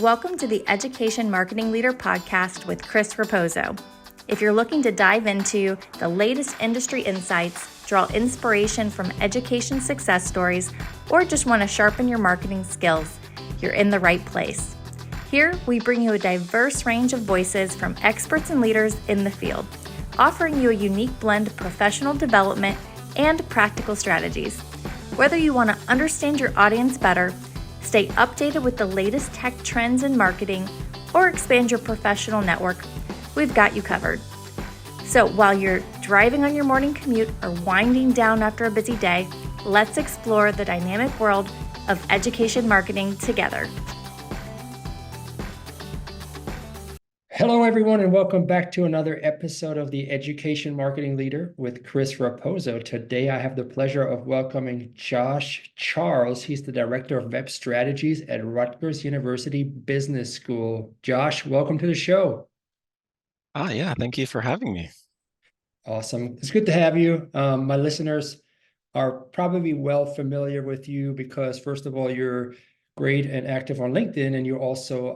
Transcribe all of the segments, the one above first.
Welcome to the Education Marketing Leader podcast with Chris Raposo. If you're looking to dive into the latest industry insights, draw inspiration from education success stories, or just want to sharpen your marketing skills, you're in the right place. Here, we bring you a diverse range of voices from experts and leaders in the field, offering you a unique blend of professional development and practical strategies. Whether you want to understand your audience better, stay updated with the latest tech trends in marketing, or expand your professional network, we've got you covered. So while you're driving on your morning commute or winding down after a busy day, let's explore the dynamic world of education marketing together. Hello, everyone, and welcome back to another episode of the Education Marketing Leader with Chris Raposo. Today, I have the pleasure of welcoming Josh Charles. He's the Director of Web Strategies at Rutgers University Business School. Josh, welcome to the show. Yeah, thank you for having me. Awesome. It's good to have you. My listeners are probably well familiar with you because, first of all, you're great and active on LinkedIn, and you're also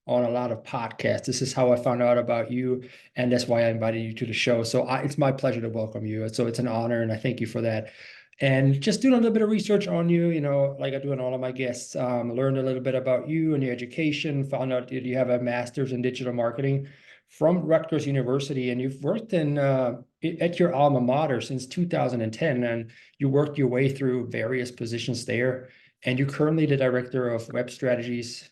on a lot of podcasts. This is how I found out about you, and that's why I invited you to the show. So it's my pleasure to welcome you. So it's an honor, and I thank you for that. And just doing a little bit of research on you, like I do on all of my guests, learned a little bit about you and your education, found out that you have a master's in digital marketing from Rutgers University, and you've worked at your alma mater since 2010, and you worked your way through various positions there. And you're currently the Director of Web Strategies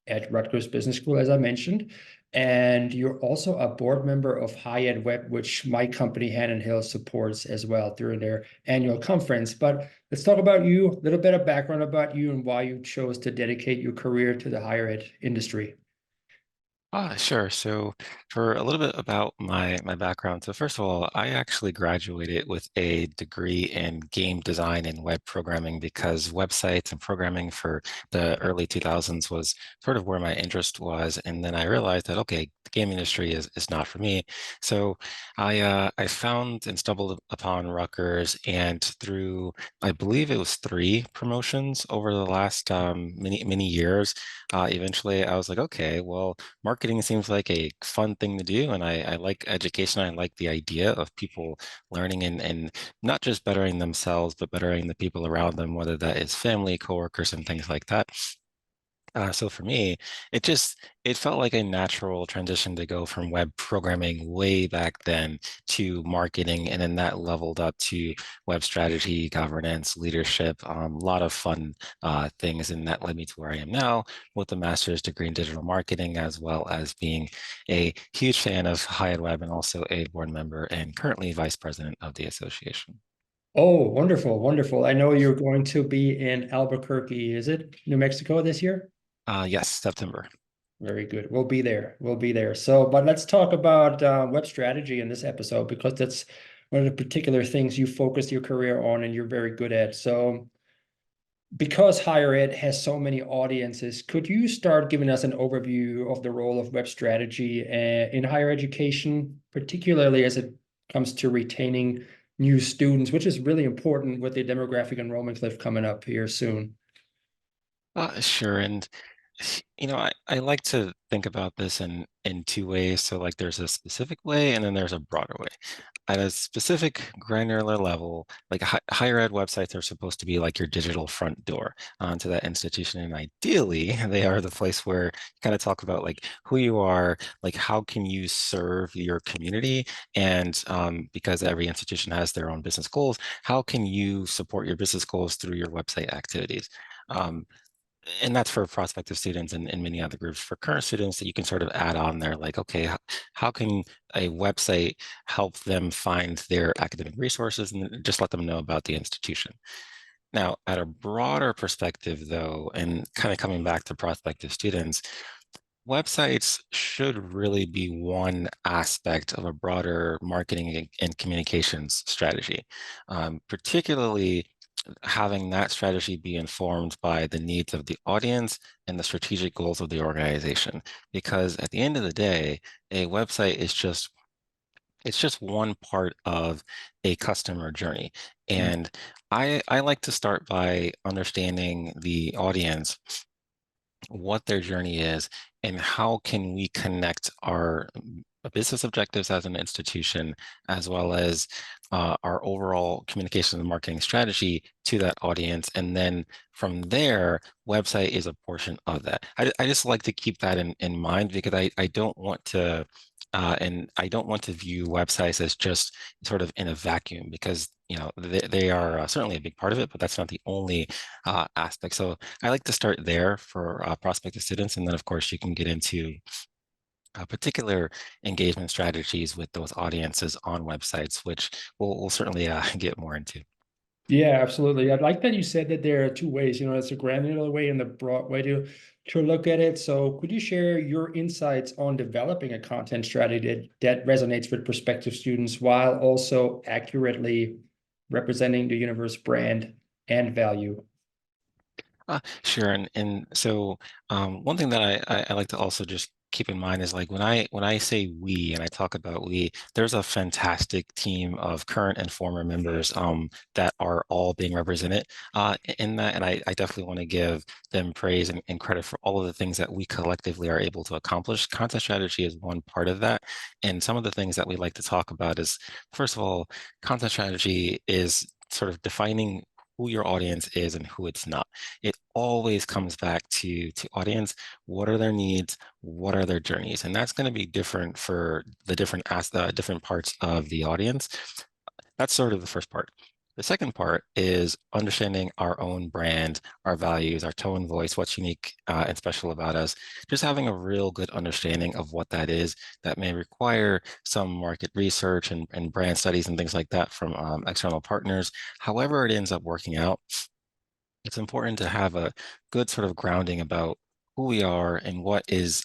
at Rutgers Business School, as I mentioned. And you're also a board member of High Ed Web, which my company, Hannon Hill, supports as well during their annual conference. But let's talk about you, a little bit of background about you and why you chose to dedicate your career to the higher ed industry. Sure. So for a little bit about my background. So first of all, I actually graduated with a degree in game design and web programming because websites and programming for the early 2000s was sort of where my interest was. And then I realized that, okay, the game industry is not for me. So I found and stumbled upon Rutgers, and through, I believe it was 3 promotions over the last many years, eventually I was like, okay, well, marketing seems like a fun thing to do, and I like education. I like the idea of people learning and not just bettering themselves, but bettering the people around them, whether that is family, coworkers, and things like that. So for me, it felt like a natural transition to go from web programming way back then to marketing, and then that leveled up to web strategy, governance, leadership, a lot of fun things, and that led me to where I am now with a master's degree in digital marketing, as well as being a huge fan of High Ed Web and also a board member and currently vice president of the association. Oh, wonderful, wonderful. I know you're going to be in Albuquerque, is it New Mexico this year? Yes, September. Very good. We'll be there. We'll be there. So, but let's talk about web strategy in this episode because that's one of the particular things you focused your career on and you're very good at. So, because higher ed has so many audiences, could you start giving us an overview of the role of web strategy in higher education, particularly as it comes to retaining new students, which is really important with the demographic enrollment cliff coming up here soon? Sure. And I like to think about this in 2 ways. So like there's a specific way and then there's a broader way. At a specific granular level, like higher ed websites are supposed to be like your digital front door onto that institution. And ideally, they are the place where you kind of talk about like who you are, like how can you serve your community? And because every institution has their own business goals, how can you support your business goals through your website activities? Um, and that's for prospective students and many other groups. For current students, that you can sort of add on there, like, okay, how can a website help them find their academic resources, and just let them know about the institution. Now, at a broader perspective, though, and kind of coming back to prospective students, websites should really be one aspect of a broader marketing and communications strategy, particularly having that strategy be informed by the needs of the audience and the strategic goals of the organization. Because at the end of the day, a website is just one part of a customer journey. And I like to start by understanding the audience what their journey is, and how can we connect our business objectives as an institution, as well as our overall communication and marketing strategy to that audience. And then from there, website is a portion of that. I just like to keep that in mind, because I don't want to and I don't want to view websites as just sort of in a vacuum, because they are certainly a big part of it, but that's not the only aspect. So I like to start there for prospective students, and then of course you can get into particular engagement strategies with those audiences on websites, which we'll certainly get more into. Yeah, absolutely. I like that you said that there are two ways, it's a granular way and the broad way to look at it. So could you share your insights on developing a content strategy that resonates with prospective students while also accurately representing the universe brand and value? Sure, and so one thing that I like to also just keep in mind is, like, when I say we and I talk about we, there's a fantastic team of current and former members that are all being represented in that, and I definitely want to give them praise and credit for all of the things that we collectively are able to accomplish. Content strategy is one part of that, and some of the things that we like to talk about is, first of all, content strategy is sort of defining who your audience is and who it's not. It always comes back to audience. What are their needs? What are their journeys? And that's going to be different for the different parts of the audience. That's sort of the first part. The second part is understanding our own brand, our values, our tone, voice, what's unique and special about us. Just having a real good understanding of what that is. That may require some market research and brand studies and things like that from external partners. However it ends up working out, it's important to have a good sort of grounding about who we are and what is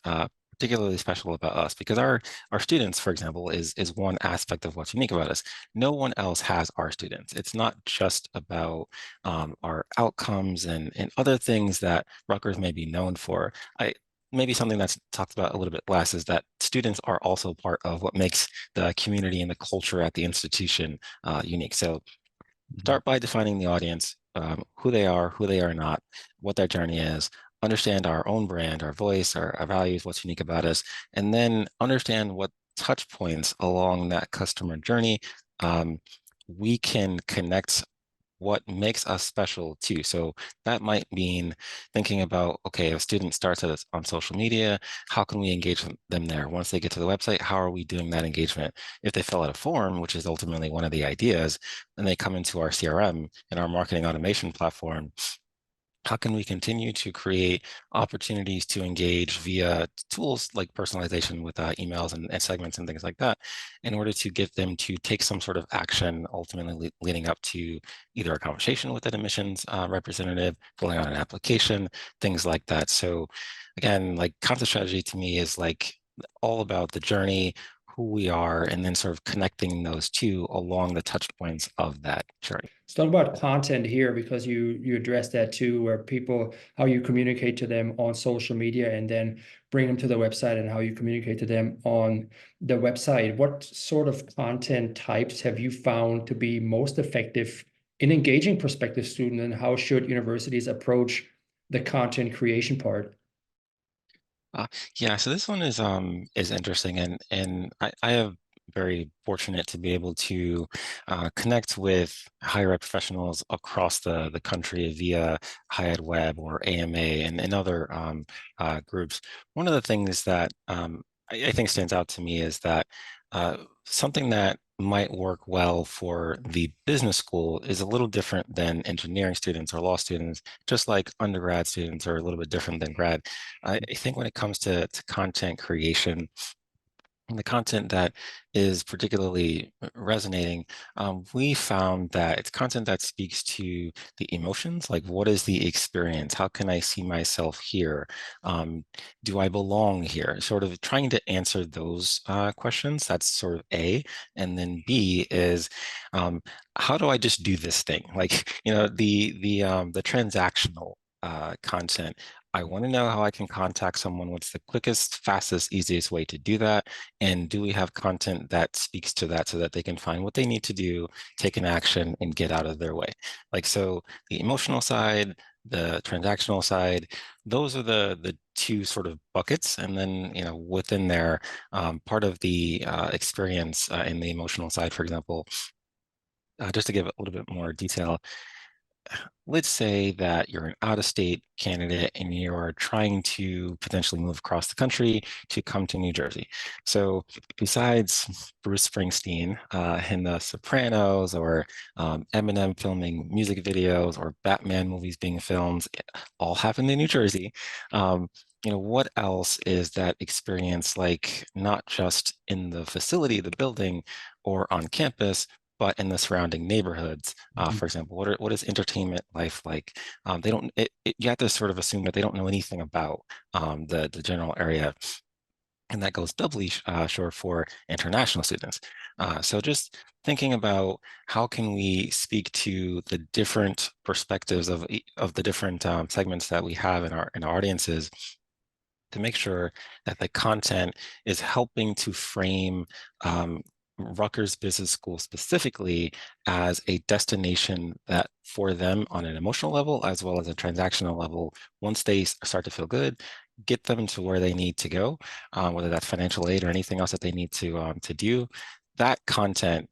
particularly special about us, because our students, for example, is one aspect of what's unique about us. No one else has our students. It's not just about our outcomes and other things that Rutgers may be known for. Maybe something that's talked about a little bit less is that students are also part of what makes the community and the culture at the institution unique. So start by defining the audience, who they are not, what their journey is, understand our own brand, our voice, our values, what's unique about us, and then understand what touch points along that customer journey we can connect what makes us special too. So that might mean thinking about, okay, if a student starts us on social media, how can we engage them there? Once they get to the website, how are we doing that engagement? If they fill out a form, which is ultimately one of the ideas, and they come into our CRM and our marketing automation platform, how can we continue to create opportunities to engage via tools like personalization with emails and segments and things like that, in order to get them to take some sort of action, ultimately leading up to either a conversation with an admissions representative, filling out an application, things like that. So again, like, content strategy to me is like all about the journey, who we are, and then sort of connecting those two along the touch points of that journey. Let's talk about content here because you address that too, where people, how you communicate to them on social media and then bring them to the website and how you communicate to them on the website. What sort of content types have you found to be most effective in engaging prospective students, and how should universities approach the content creation part? Uh, yeah, so this one is interesting, and I have very fortunate to be able to connect with higher ed professionals across the country via High Ed Web or AMA and other groups. One of the things that I think stands out to me is that something that might work well for the business school is a little different than engineering students or law students, just like undergrad students are a little bit different than grad. I think when it comes to content creation, and the content that is particularly resonating, we found that it's content that speaks to the emotions, like, what is the experience? How can I see myself here? Do I belong here? Sort of trying to answer those questions. That's sort of A. And then B is, how do I just do this thing? Like, the transactional content. I want to know how I can contact someone. What's the quickest, fastest, easiest way to do that? And do we have content that speaks to that so that they can find what they need to do, take an action, and get out of their way? Like, so the emotional side, the transactional side. Those are the two sort of buckets. And then, within there, part of the experience in the emotional side, for example, just to give a little bit more detail, let's say that you're an out-of-state candidate and you're trying to potentially move across the country to come to New Jersey. So besides Bruce Springsteen in The Sopranos, or Eminem filming music videos, or Batman movies being filmed, all happen in New Jersey. What else is that experience like, not just in the facility, the building, or on campus, but in the surrounding neighborhoods? For example, what is entertainment life like? They don't. You have to sort of assume that they don't know anything about the general area, and that goes doubly sure for international students. So just thinking about how can we speak to the different perspectives of the different segments that we have in our audiences, to make sure that the content is helping to frame Rutgers Business School specifically as a destination that, for them, on an emotional level as well as a transactional level, once they start to feel good, get them to where they need to go, whether that's financial aid or anything else that they need to do. That content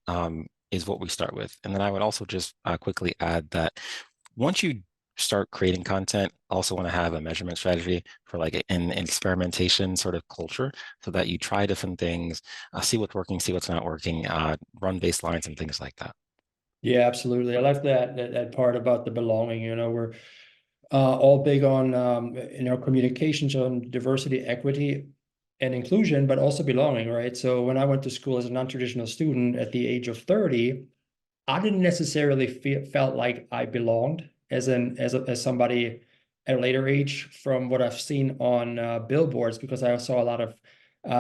is what we start with. And then I would also just quickly add that once you start creating content, also want to have a measurement strategy for like an experimentation sort of culture, so that you try different things, see what's working, see what's not working, run baselines and things like that. Yeah, absolutely. I like that part about the belonging. We're all big on communications on diversity, equity, and inclusion, but also belonging, right? So when I went to school as a non-traditional student at the age of 30, I didn't necessarily felt like I belonged as somebody at a later age, from what I've seen on billboards, because I saw a lot of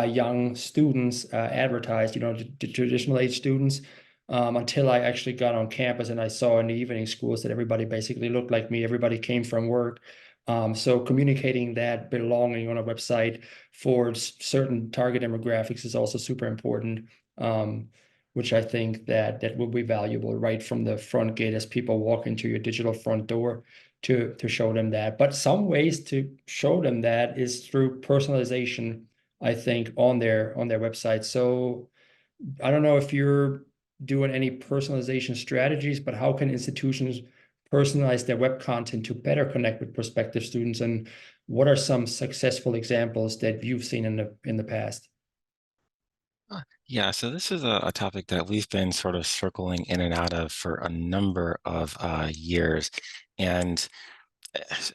young students advertised, the traditional age students, until I actually got on campus and I saw in the evening schools that everybody basically looked like me. Everybody came from work. So communicating that belonging on a website for certain target demographics is also super important. Which I think that will be valuable right from the front gate as people walk into your digital front door, to show them that. But some ways to show them that is through personalization, I think, on their website. So I don't know if you're doing any personalization strategies, but how can institutions personalize their web content to better connect with prospective students? And what are some successful examples that you've seen in the past? Yeah, so this is a topic that we've been sort of circling in and out of for a number of years. And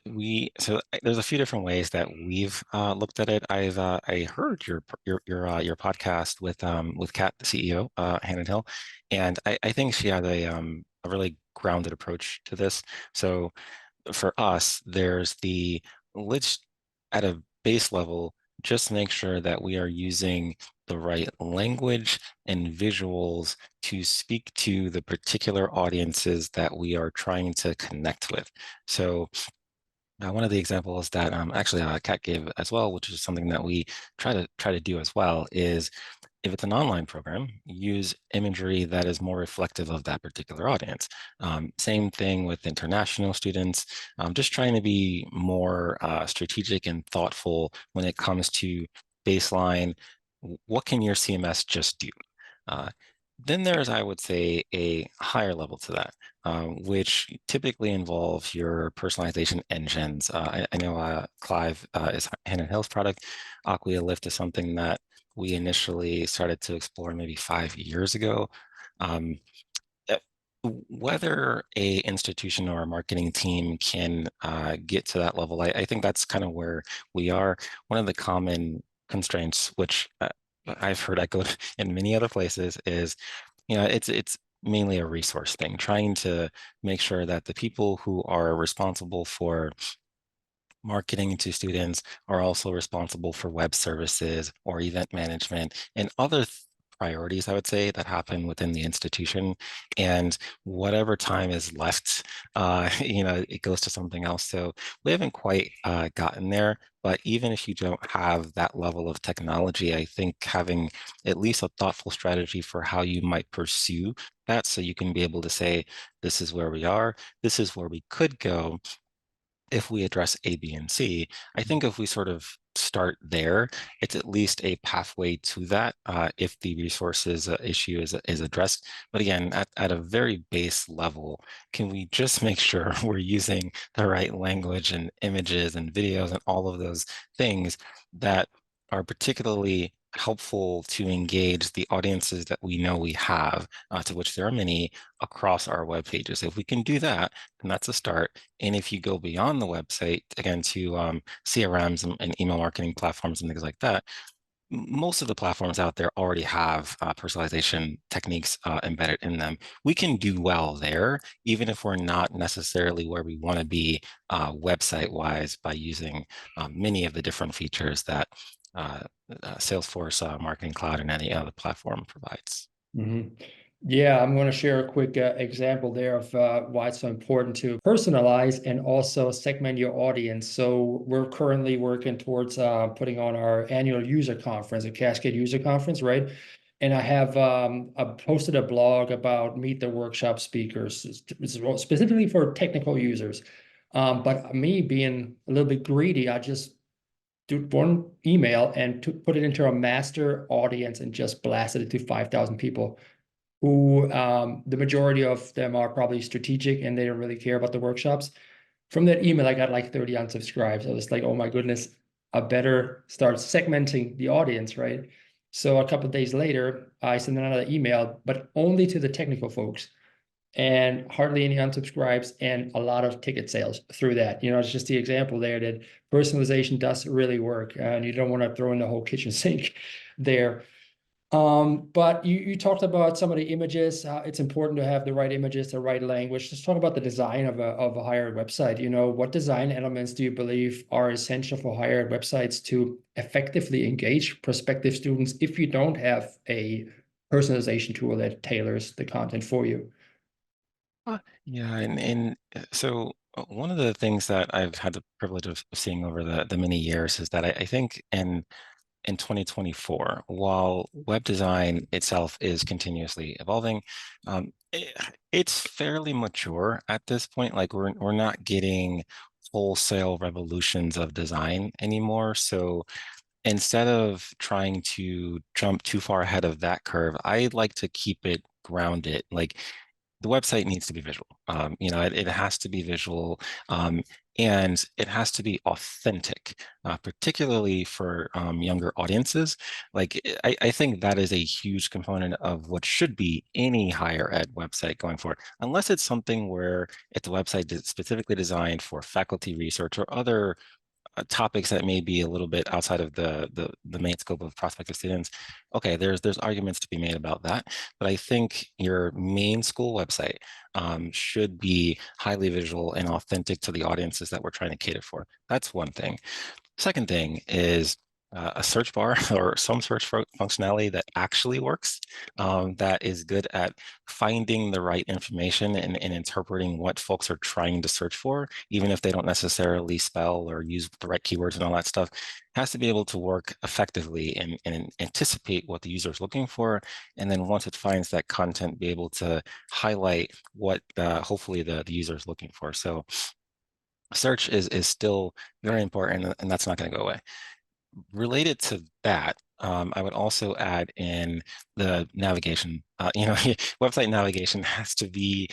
there's a few different ways that we've looked at it. I heard your podcast with Kat, the CEO, Hannah Hill, and I think she had a really grounded approach to this. So for us, there's let's, at a base level, just make sure that we are using the right language and visuals to speak to the particular audiences that we are trying to connect with. So one of the examples that actually Kat gave as well, which is something that we try to do as well, is if it's an online program, use imagery that is more reflective of that particular audience. Same thing with international students, just trying to be more strategic and thoughtful when it comes to baseline. What can your CMS just do? Then there's, I would say, a higher level to that, which typically involves your personalization engines. I know Clive is Hannah Hill's product. Acquia Lift is something that we initially started to explore maybe 5 years ago. Um, uh, Whether a institution or a marketing team can get to that level, I think that's kind of where we are. One of the common constraints, which I've heard echoed in many other places, is it's mainly a resource thing, trying to make sure that the people who are responsible for marketing to students are also responsible for web services or event management and other priorities, I would say, that happen within the institution. And whatever time is left, it goes to something else. So we haven't quite gotten there. But even if you don't have that level of technology, I think having at least a thoughtful strategy for how you might pursue that, so you can be able to say, this is where we are, this is where we could go, if we address A, B, and C, I think if we sort of start there, it's at least a pathway to that if the resources issue is addressed. But again, at a very base level, can we just make sure we're using the right language and images and videos and all of those things that are particularly helpful to engage the audiences that we know we have, to which there are many across our web pages. If we can do that, then that's a start. And if you go beyond the website, again, to CRMs and email marketing platforms and things like that, most of the platforms out there already have personalization techniques embedded in them. We can do well there, even if we're not necessarily where we want to be website-wise by using many of the different features that Salesforce Marketing Cloud and any other platform provides. Mhm. Yeah, I'm going to share a quick example there of why it's so important to personalize and also segment your audience. So we're currently working towards putting on our annual user conference, a Cascade user conference, right? And I have I posted a blog about Meet the Workshop speakers, specifically for technical users. But me being a little bit greedy, I just do one email and put it into a master audience and just blasted it to 5,000 people who the majority of them are probably strategic and they don't really care about the workshops. From that email, I got like 30 unsubscribes. I was like, oh my goodness, I better start segmenting the audience, right? So a couple of days later, I sent another email, but only to the technical folks, and hardly any unsubscribes and a lot of ticket sales through that. You know, it's just the example there that personalization does really work, and you don't want to throw in the whole kitchen sink there. But you talked about some of the images. It's important to have the right images, the right language. Let's talk about the design of a higher ed website. You know, what design elements do you believe are essential for higher ed websites to effectively engage prospective students if you don't have a personalization tool that tailors the content for you? Yeah, and so one of the things that I've had the privilege of seeing over the many years is that I think in 2024, while web design itself is continuously evolving, it's fairly mature at this point. Like we're not getting wholesale revolutions of design anymore. So instead of trying to jump too far ahead of that curve, I like to keep it grounded. Like the website needs to be visual. It has to be visual, and it has to be authentic, particularly for younger audiences. Like I think that is a huge component of what should be any higher ed website going forward, unless it's something where it's a website specifically designed for faculty research or other topics that may be a little bit outside of the main scope of prospective students. Okay, there's arguments to be made about that, but I think your main school website should be highly visual and authentic to the audiences that we're trying to cater for. That's one thing. Second thing is a search bar or some search functionality that actually works, that is good at finding the right information and interpreting what folks are trying to search for, even if they don't necessarily spell or use the right keywords and all that stuff. Has to be able to work effectively and anticipate what the user is looking for. And then once it finds that content, be able to highlight what hopefully the user is looking for. So search is still very important, and that's not going to go away. Related to that, I would also add in the navigation. Website navigation has to be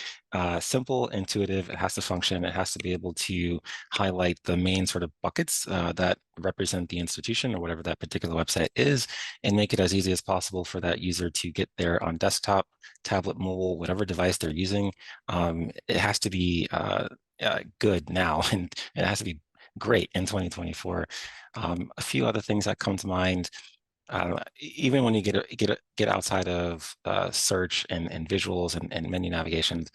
simple, intuitive. It has to function. It has to be able to highlight the main sort of buckets that represent the institution or whatever that particular website is, and make it as easy as possible for that user to get there on desktop, tablet, mobile, whatever device they're using. It has to be good now, and it has to be great in 2024. A few other things that come to mind, even when you get outside of search and visuals and menu navigations,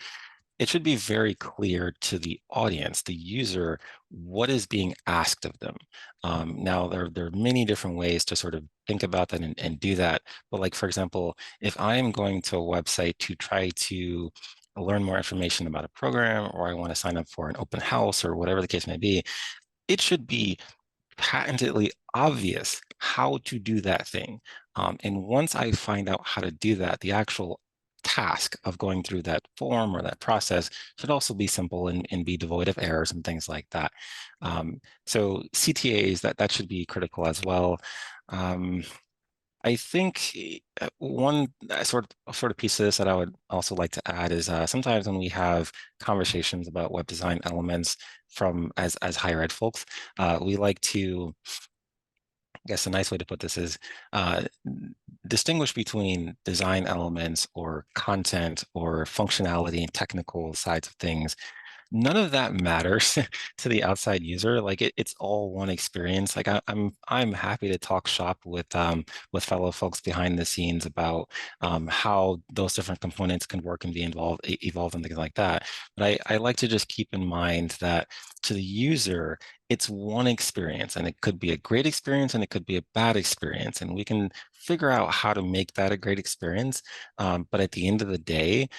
it should be very clear to the audience, the user, what is being asked of them. Now, there are many different ways to sort of think about that and do that. But like, for example, if I am going to a website to try to learn more information about a program, or I want to sign up for an open house or whatever the case may be, it should be patently obvious how to do that thing. And once I find out how to do that, the actual task of going through that form or that process should also be simple and be devoid of errors and things like that. So CTAs, that should be critical as well. I think one sort of piece of this that I would also like to add is sometimes when we have conversations about web design elements from as higher ed folks, we like to, I guess a nice way to put this is distinguish between design elements or content or functionality and technical sides of things. None of that matters to the outside user. Like it's all one experience. Like I'm happy to talk shop with fellow folks behind the scenes about how those different components can work and be evolved and things like that. But I like to just keep in mind that to the user, it's one experience, and it could be a great experience and it could be a bad experience, and we can figure out how to make that a great experience. But at the end of the day,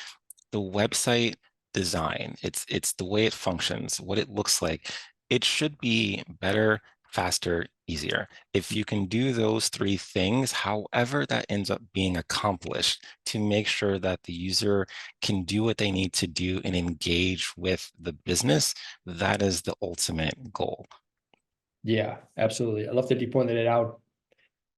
the website design, it's the way it functions, what it looks like. It should be better, faster, easier. If you can do those three things, however that ends up being accomplished, to make sure that the user can do what they need to do and engage with the business, that is the ultimate goal. Yeah, absolutely. I love that you pointed it out.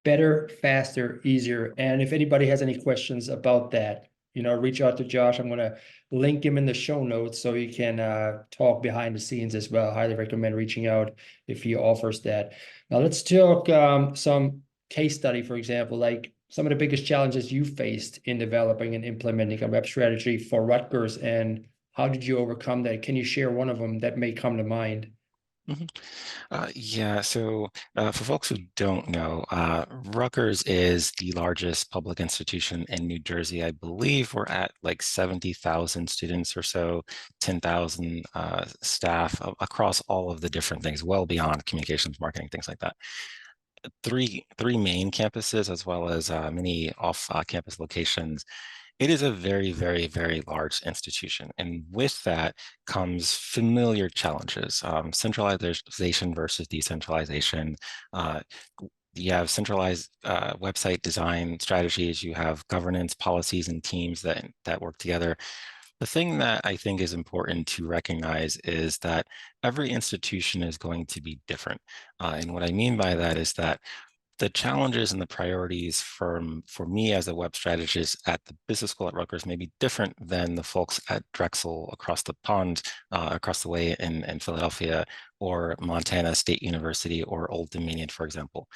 Better, faster, easier. And if anybody has any questions about that, reach out to Josh. I'm going to link him in the show notes so you can talk behind the scenes as well. Highly recommend reaching out if he offers that. Now let's talk some case study, for example, like some of the biggest challenges you faced in developing and implementing a web strategy for Rutgers, and how did you overcome that? Can you share one of them that may come to mind? Mhm. Yeah, so for folks who don't know, Rutgers is the largest public institution in New Jersey. I believe we're at like 70,000 students or so, 10,000 staff across all of the different things, well beyond communications, marketing, things like that. Three main campuses, as well as many off-campus locations. It is a very, very, very large institution. And with that comes familiar challenges, centralization versus decentralization. Uh, you have centralized website design strategies, you have governance policies and teams that work together. The thing that I think is important to recognize is that every institution is going to be different. And what I mean by that is that the challenges and the priorities for me as a web strategist at the business school at Rutgers may be different than the folks at Drexel across the pond, across the way in Philadelphia, or Montana State University, or Old Dominion, for example.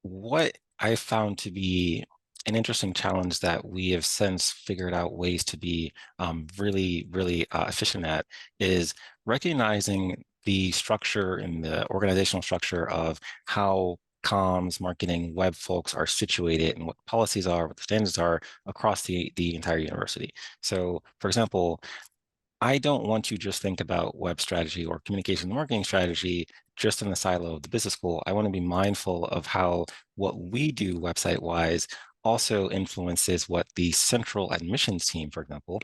What I found to be an interesting challenge that we have since figured out ways to be really, really efficient at is recognizing the structure and the organizational structure of how comms, marketing, web folks are situated and what policies are, what the standards are across the entire university. So, for example, I don't want to just think about web strategy or communication marketing strategy just in the silo of the business school. I want to be mindful of how what we do website wise also influences what the central admissions team, for example,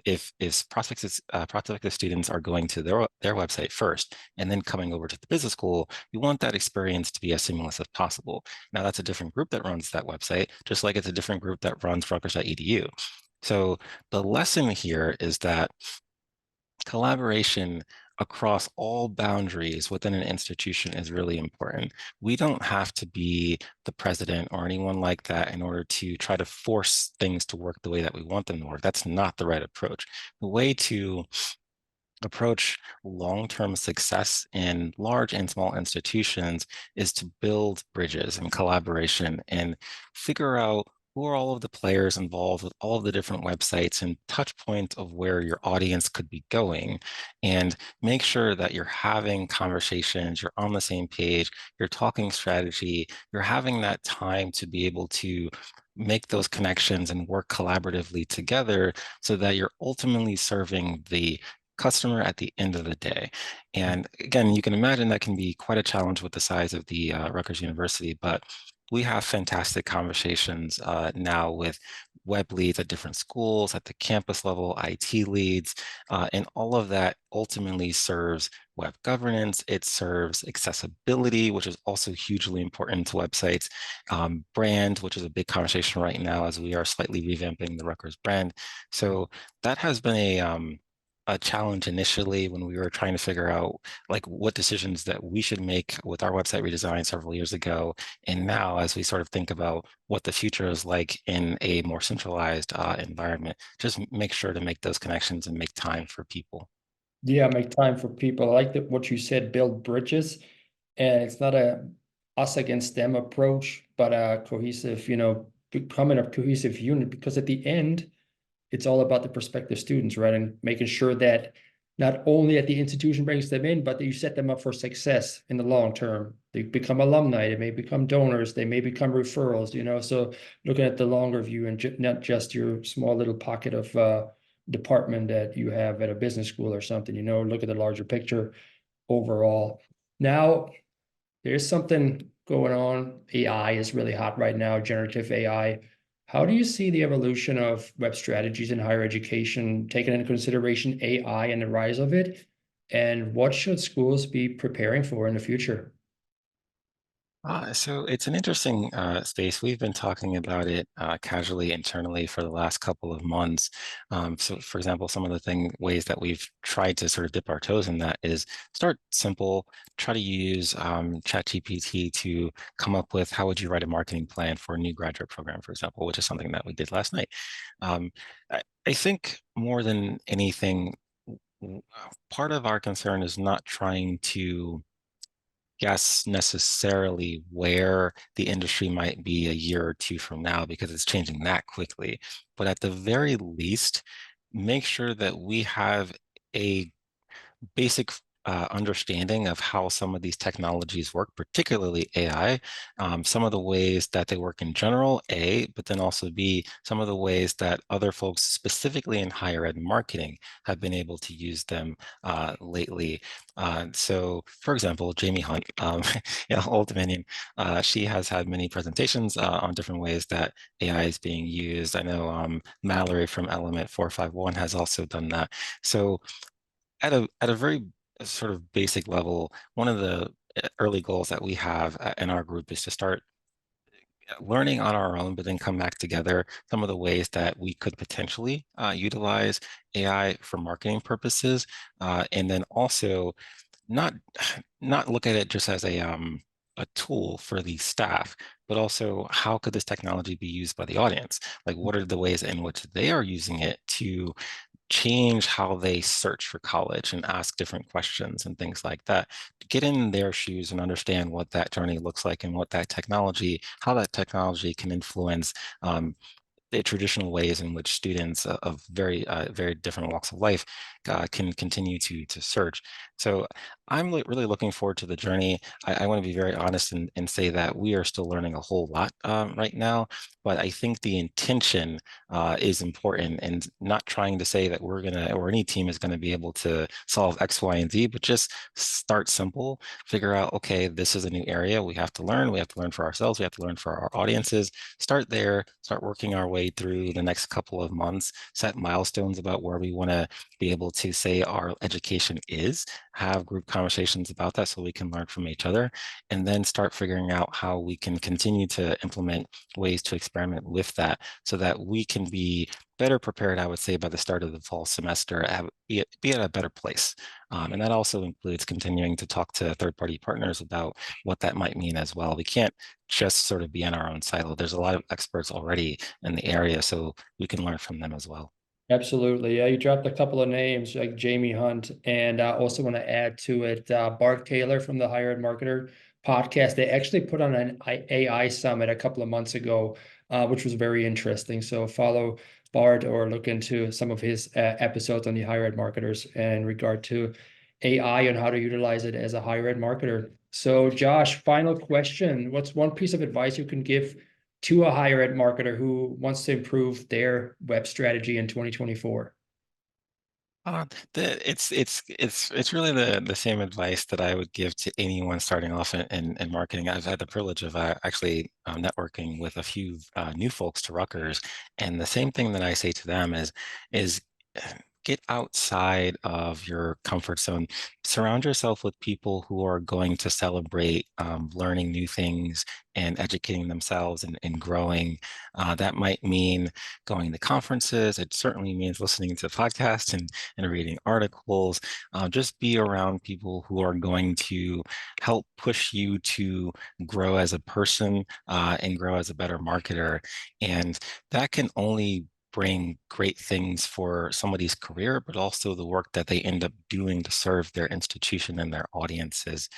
if prospective students are going to their website first and then coming over to the business school, you want that experience to be as seamless as possible. Now, that's a different group that runs that website, just like it's a different group that runs Rutgers.edu. So the lesson here is that collaboration across all boundaries within an institution is really important. We don't have to be the president or anyone like that in order to try to force things to work the way that we want them to work. That's not the right approach. The way to approach long-term success in large and small institutions is to build bridges and collaboration and figure out who are all of the players involved with all of the different websites and touch points of where your audience could be going, and make sure that you're having conversations, you're on the same page, you're talking strategy, you're having that time to be able to make those connections and work collaboratively together so that you're ultimately serving the customer at the end of the day. And again, you can imagine that can be quite a challenge with the size of the Rutgers University, but we have fantastic conversations now with web leads at different schools, at the campus level, IT leads, and all of that ultimately serves web governance, it serves accessibility, which is also hugely important to websites, brand, which is a big conversation right now as we are slightly revamping the Rutgers brand. So that has been a challenge initially when we were trying to figure out like what decisions that we should make with our website redesign several years ago. And now as we sort of think about what the future is like in a more centralized environment, just make sure to make those connections and make time for people. Yeah, make time for people. I like that what you said, build bridges. And it's not a us against them approach, but a cohesive, becoming a cohesive unit, because at the end, it's all about the prospective students, right? And making sure that not only at the institution brings them in, but that you set them up for success in the long term. They become alumni, they may become donors, they may become referrals, So looking at the longer view and not just your small little pocket of department that you have at a business school or something, look at the larger picture overall. Now, there's something going on. AI is really hot right now, generative AI. How do you see the evolution of web strategies in higher education, taking into consideration AI and the rise of it? And what should schools be preparing for in the future? So it's an interesting space. We've been talking about it casually internally for the last couple of months. So, for example, some of the ways that we've tried to sort of dip our toes in that is start simple, try to use ChatGPT to come up with how would you write a marketing plan for a new graduate program, for example, which is something that we did last night. Um, I think more than anything, part of our concern is not trying to guess necessarily where the industry might be a year or two from now because it's changing that quickly. But at the very least, make sure that we have a basic understanding of how some of these technologies work, particularly AI, some of the ways that they work in general, A, but then also B, some of the ways that other folks, specifically in higher ed marketing, have been able to use them lately. So, for example, Jamie Hunt, Old Dominion, she has had many presentations on different ways that AI is being used. I know Mallory from Element 451 has also done that. So at a very sort of basic level, one of the early goals that we have in our group is to start learning on our own, but then come back together some of the ways that we could potentially utilize AI for marketing purposes, and then also not not look at it just as a tool for the staff, but also how could this technology be used by the audience? Like, what are the ways in which they are using it to change how they search for college and ask different questions and things like that. Get in their shoes and understand what that journey looks like and what that technology, how that technology can influence the traditional ways in which students of very different walks of life can continue to search. So I'm really looking forward to the journey. I want to be very honest and say that we are still learning a whole lot right now, but I think the intention is important, and not trying to say that we're gonna or any team is gonna be able to solve X, Y, and Z, but just start simple, figure out, okay, this is a new area we have to learn. We have to learn for ourselves. We have to learn for our audiences. Start there, start working our way through the next couple of months, set milestones about where we want to be able to say our education is, have group conversations about that so we can learn from each other, and then start figuring out how we can continue to implement ways to experiment with that so that we can be better prepared, I would say, by the start of the fall semester, be at a better place. And that also includes continuing to talk to third-party partners about what that might mean as well. We can't just sort of be in our own silo. There's a lot of experts already in the area, so we can learn from them as well. Absolutely. Yeah, you dropped a couple of names like Jamie Hunt, and I also want to add to it Bart Taylor from the Higher Ed Marketer podcast. They actually put on an AI summit a couple of months ago, which was very interesting. So follow Bart or look into some of his episodes on the Higher Ed Marketers in regard to AI and how to utilize it as a higher ed marketer. So Josh, final question. What's one piece of advice you can give to a higher ed marketer who wants to improve their web strategy in 2024? It's really the same advice that I would give to anyone starting off in marketing. I've had the privilege of actually networking with a few new folks to Rutgers, and the same thing that I say to them is get outside of your comfort zone. Surround yourself with people who are going to celebrate learning new things and educating themselves and growing. That might mean going to conferences. It certainly means listening to podcasts and reading articles. Just be around people who are going to help push you to grow as a person and grow as a better marketer. And that can only bring great things for somebody's career, but also the work that they end up doing to serve their institution and their audiences.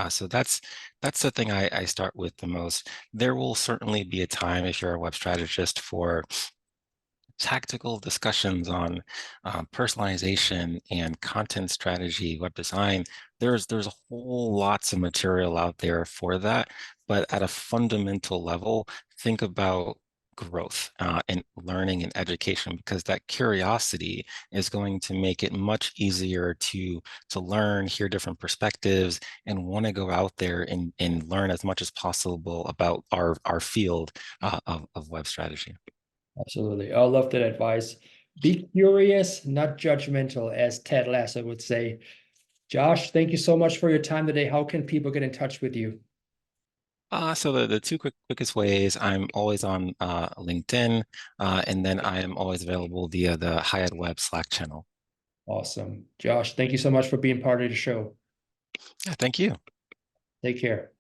So that's the thing I start with the most. There will certainly be a time, if you're a web strategist, for tactical discussions on personalization and content strategy, web design. There's a whole lots of material out there for that, but at a fundamental level, think about growth and learning and education, because that curiosity is going to make it much easier to learn, hear different perspectives, and want to go out there and learn as much as possible about our field of web strategy. Absolutely. I love that advice. Be curious, not judgmental, as Ted Lasso would say. Josh, thank you so much for your time today. How can people get in touch with you? So the two quickest ways, I'm always on LinkedIn, and then I am always available via the Hyatt Web Slack channel. Awesome. Josh, thank you so much for being part of the show. Yeah, thank you. Take care.